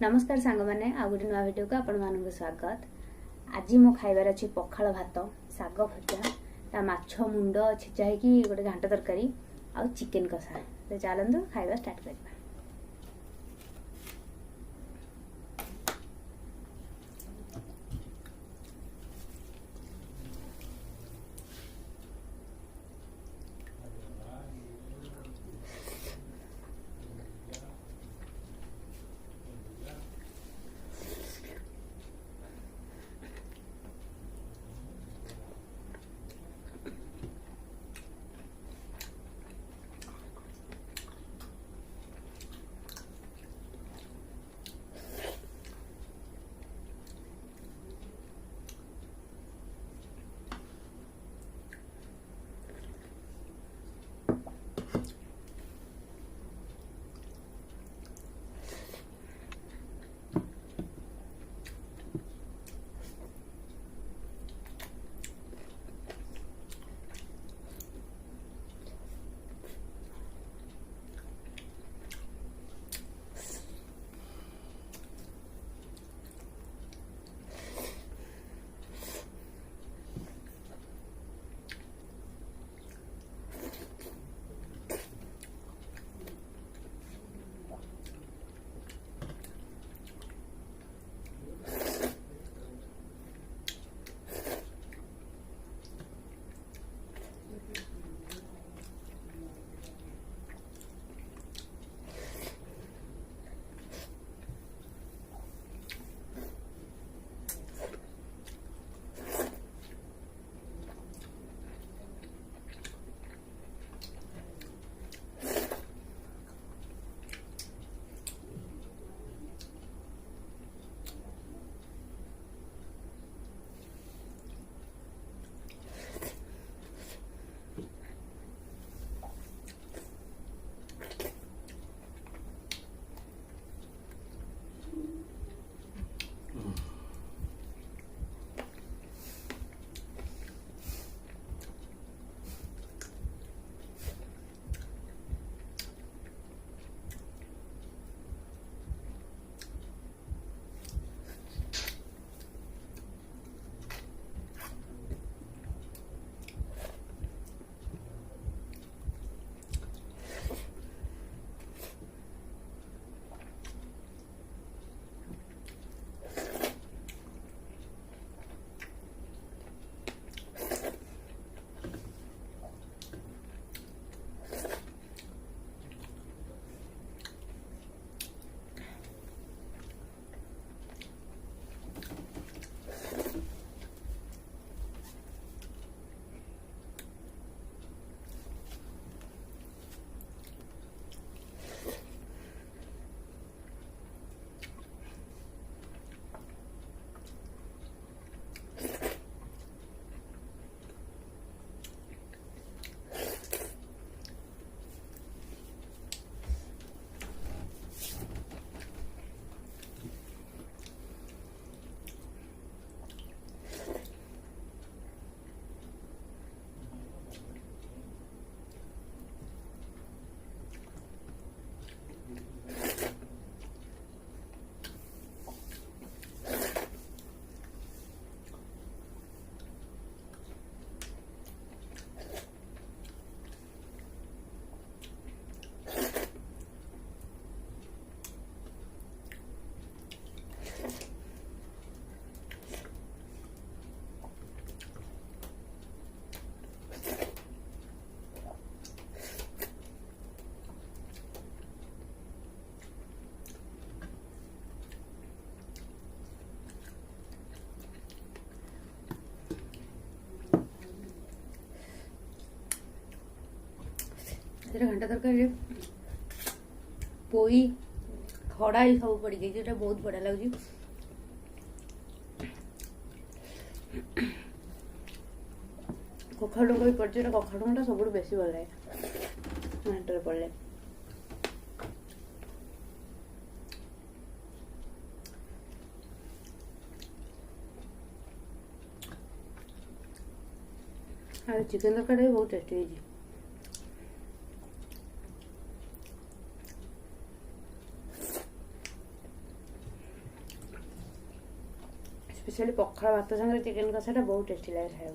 नमस्कार सांग मैंने आ गोटे नुआ भिडियो को आपण स्वागत। आज मो खाइबार अच्छी पखाल भात शाग भजा ता माछ मुंड छेचा होगी गोटे घांट तरकारी आ चिकेन कषा। तो चलतु खाइबा स्टार्ट करवा। घंटा तरकारी पोई खड़ा ही सब पड़ गई बहुत बढ़िया लगे। कखाड़ डुंग भी पड़े कखाड़ डुंगटा सब बेस भल लगे घाटे पड़े। चिकेन तरकारी भी बहुत टेस्टी है। स्पेशली पखाल भात सागर चिकेन कषाटा बहुत टेस्टी लगे खाया।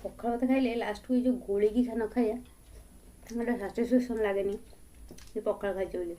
पखाल भात खाइले लास्ट को जो गोली की न खाया गोटे साटिस्फैक्शन लगे पखाल खाई बोली।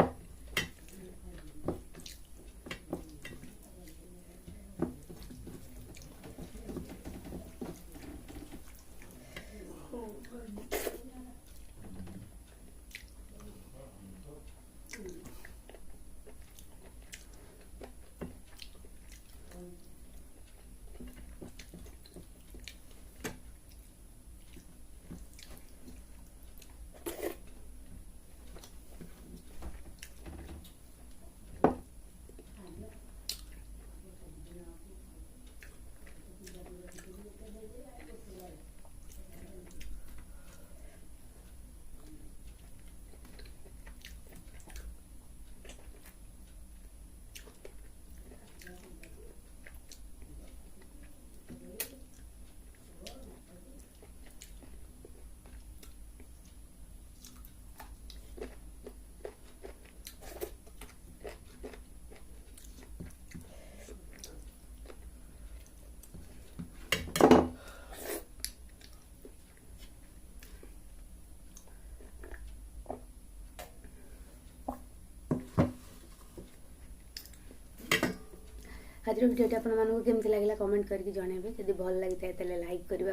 आज भिडियोटी आपको केमती लगे कमेंट करके जनइबे जदि भल लगी लाइक करवा।